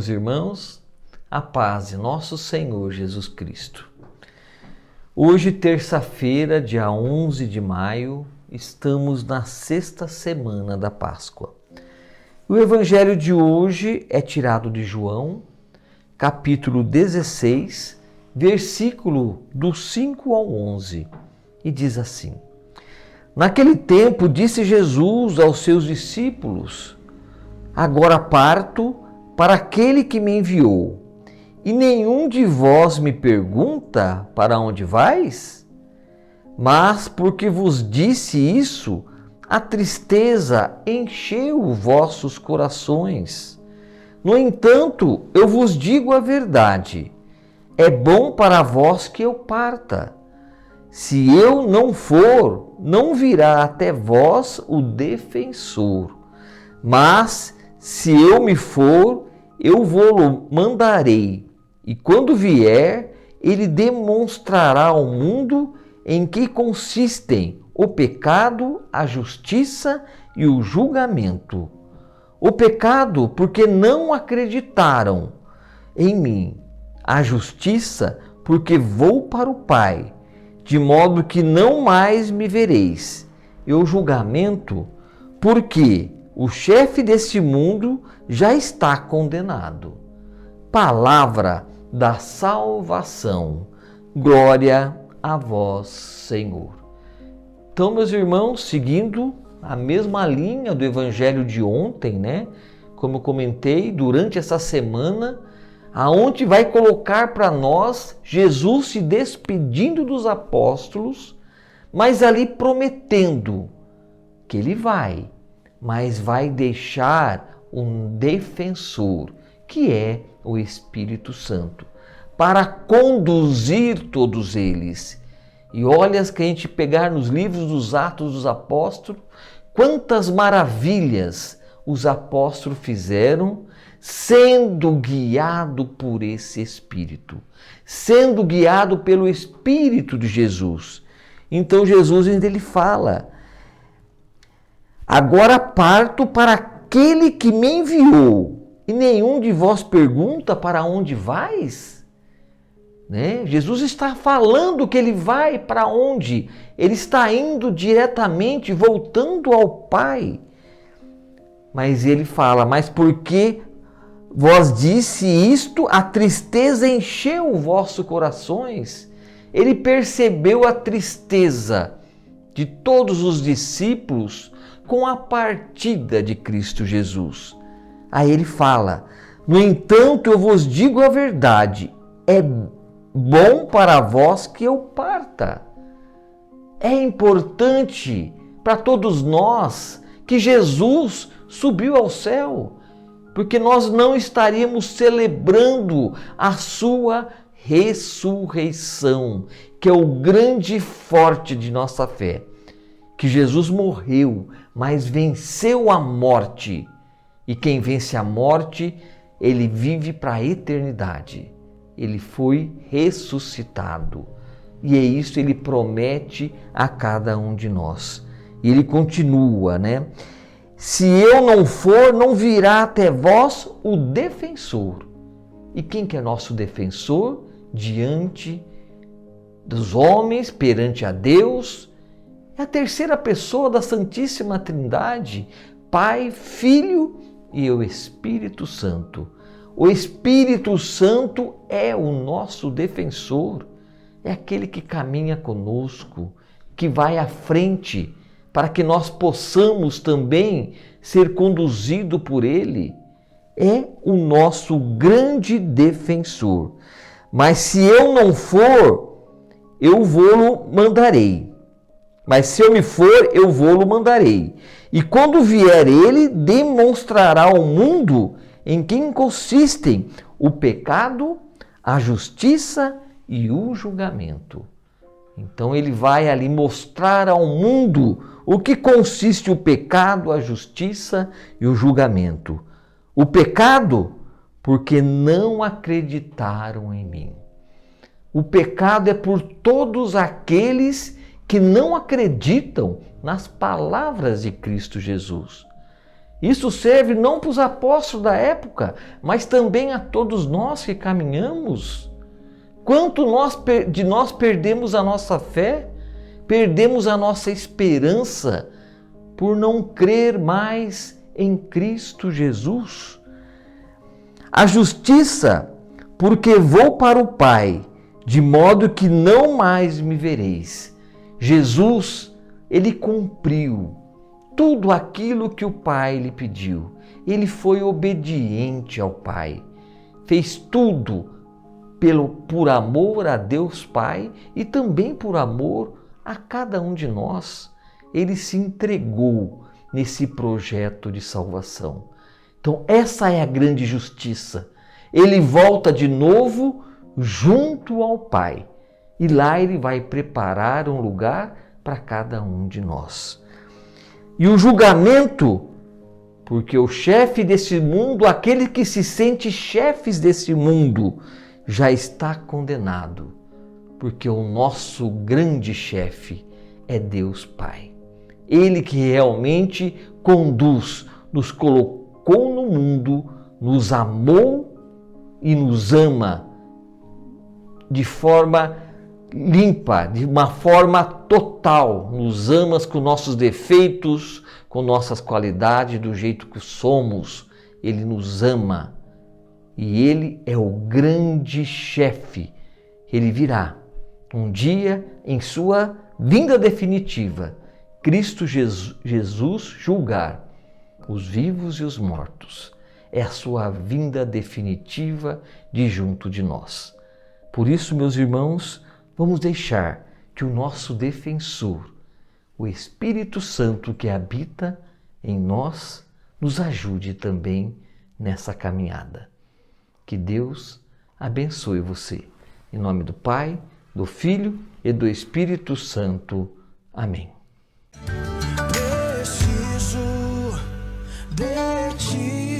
meus irmãos, a paz de nosso Senhor Jesus Cristo. Hoje, terça-feira, dia 11 de maio, estamos na sexta semana da Páscoa. O evangelho de hoje é tirado de João, capítulo 16, versículo do 5 ao 11, e diz assim: Naquele tempo disse Jesus aos seus discípulos: Agora parto para aquele que me enviou, e nenhum de vós me pergunta para onde vais? Mas porque vos disse isso, a tristeza encheu vossos corações. No entanto, eu vos digo a verdade: é bom para vós que eu parta. Se eu não for, não virá até vós o defensor. Mas, se eu me for, eu vou-lo mandarei. E quando vier, ele demonstrará ao mundo em que consistem o pecado, a justiça e o julgamento. O pecado, porque não acreditaram em mim. A justiça, porque vou para o Pai, de modo que não mais me vereis. E o julgamento, porque o chefe deste mundo já está condenado. Palavra da salvação. Glória a vós, Senhor. Então, meus irmãos, seguindo a mesma linha do evangelho de ontem, né? Como eu comentei, durante essa semana, aonde vai colocar para nós Jesus se despedindo dos apóstolos, mas ali prometendo que ele vai, mas vai deixar um defensor, que é o Espírito Santo, para conduzir todos eles. E olha, que a gente pegar nos livros dos Atos dos Apóstolos, quantas maravilhas os apóstolos fizeram, sendo guiado por esse Espírito, sendo guiado pelo Espírito de Jesus. Então Jesus ainda ele fala: Agora parto para aquele que me enviou, e nenhum de vós pergunta para onde vais? Né? Jesus está falando que ele vai para onde? Ele está indo diretamente, voltando ao Pai. Mas ele fala: Mas porque vós disse isto, a tristeza encheu vossos corações. Ele percebeu a tristeza de todos os discípulos com a partida de Cristo Jesus. Aí ele fala: No entanto, eu vos digo a verdade, é bom para vós que eu parta. É importante para todos nós que Jesus subiu ao céu, porque nós não estaríamos celebrando a sua ressurreição, que é o grande forte de nossa fé. Que Jesus morreu, mas venceu a morte. E quem vence a morte, ele vive para a eternidade. Ele foi ressuscitado. E é isso ele promete a cada um de nós. E ele continua, né? Se eu não for, não virá até vós o defensor. E quem que é nosso defensor? Diante dos homens, perante a Deus. É a terceira pessoa da Santíssima Trindade, Pai, Filho e o Espírito Santo. O Espírito Santo é o nosso defensor, é aquele que caminha conosco, que vai à frente, para que nós possamos também ser conduzidos por ele. É o nosso grande defensor. Mas se eu não for, eu vou-lo mandarei. Mas se eu me for, eu vou-lo mandarei. E quando vier ele, demonstrará ao mundo em quem consistem o pecado, a justiça e o julgamento. Então ele vai ali mostrar ao mundo o que consiste o pecado, a justiça e o julgamento. O pecado, porque não acreditaram em mim. O pecado é por todos aqueles que não acreditam nas palavras de Cristo Jesus. Isso serve não para os apóstolos da época, mas também a todos nós que caminhamos. Quanto de nós perdemos a nossa fé, perdemos a nossa esperança por não crer mais em Cristo Jesus. A justiça, porque vou para o Pai, de modo que não mais me vereis. Jesus, ele cumpriu tudo aquilo que o Pai lhe pediu. Ele foi obediente ao Pai. Fez tudo por amor a Deus Pai e também por amor a cada um de nós. Ele se entregou nesse projeto de salvação. Então, essa é a grande justiça. Ele volta de novo junto ao Pai. E lá ele vai preparar um lugar para cada um de nós. E o julgamento, porque o chefe desse mundo, aquele que se sente chefes desse mundo, já está condenado, porque o nosso grande chefe é Deus Pai. Ele que realmente conduz, nos colocou no mundo, nos amou e nos ama de forma limpa, de uma forma total. Nos ama com nossos defeitos, com nossas qualidades, do jeito que somos. Ele nos ama. E Ele é o grande chefe. Ele virá um dia em sua vinda definitiva. Cristo Jesus julgar os vivos e os mortos. É a sua vinda definitiva de junto de nós. Por isso, meus irmãos, vamos deixar que o nosso defensor, o Espírito Santo que habita em nós, nos ajude também nessa caminhada. Que Deus abençoe você. Em nome do Pai, do Filho e do Espírito Santo. Amém. Preciso de ti.